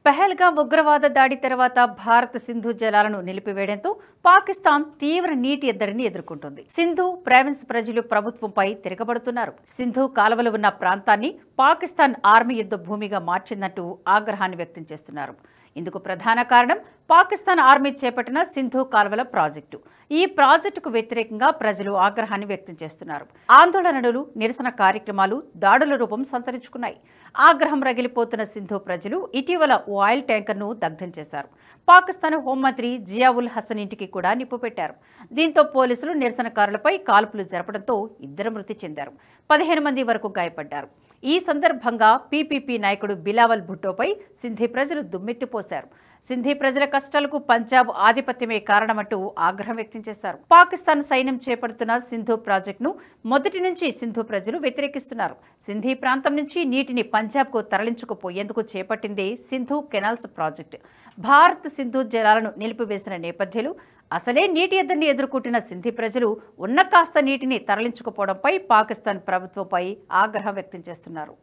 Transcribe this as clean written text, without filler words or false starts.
పహల్గామ్ ఉగ్రవాద దాడి తర్వాత భారత్ సింధు జలాలను నిలిపివేయడంతో పాకిస్తాన్ తీవ్ర నీటి ఎద్దడిని ఎదుర్కొంటుంది. సింధు ప్రావిన్స్ ప్రజలు ప్రభుత్వంపై తిరగబడుతున్నారు. సింధు కాలువలు ఉన్న ప్రాంతాన్ని పాకిస్తాన్ ఆర్మీ యుద్ధ భూమిగా మార్చిందంటూ ఆగ్రహాన్ని వ్యక్తం చేస్తున్నారు. ఇందుకు ప్రధాన కారణం పాకిస్తాన్ ఆర్మీ చేపట్టిన సింధు కాలువల ప్రాజెక్టు. ఈ ప్రాజెక్టుకు వ్యతిరేకంగా ప్రజలు ఆగ్రహాన్ని వ్యక్తం చేస్తున్నారు. ఆందోళనలు, నిరసన కార్యక్రమాలు దాడుల రూపం సంతరించుకున్నాయి. ఆగ్రహం రగిలిపోతున్న సింధు ప్రజలు ఇటీవల ఓ ఆయిల్ ట్యాంకర్ను దగ్ధం చేశారు. పాకిస్తాన్ హోంమంత్రి జియావుల్ హసన్ ఇంటికి కూడా నిప్పు పెట్టారు. దీంతో పోలీసులు నిరసనకారులపై కాల్పులు జరపడంతో 2 మృతి చెందారు. 15 మంది వరకు గాయపడ్డారు. ఈ సందర్భంగా పీపీపీ నాయకుడు బిలావల్ భుట్టోపై సింధీ ప్రజలు దుమ్మెత్తిపోశారు. సింధీ ప్రజల కష్టాలకు పంజాబ్ ఆధిపత్యమే కారణమంటూ ఆగ్రహం వ్యక్తం చేశారు. పాకిస్తాన్ సైన్యం చేపడుతున్న సింధు ప్రాజెక్టును మొదటి నుంచి సింధు ప్రజలు వ్యతిరేకిస్తున్నారు. సింధీ ప్రాంతం నుంచి నీటిని పంజాబ్కు తరలించుకుపోయేందుకు చేపట్టిందే సింధు కెనాల్స్ ప్రాజెక్టు. భారత్ సింధు జలాలను నిలిపివేసిన నేపథ్యంలో అసలే నీటి ఎద్దడిని ఎదుర్కొంటున్న సింధీ ప్రజలు ఉన్న కాస్త నీటిని తరలించుకుపోవడంపై పాకిస్తాన్ ప్రభుత్వంపై ఆగ్రహం వ్యక్తం చేస్తున్నారు.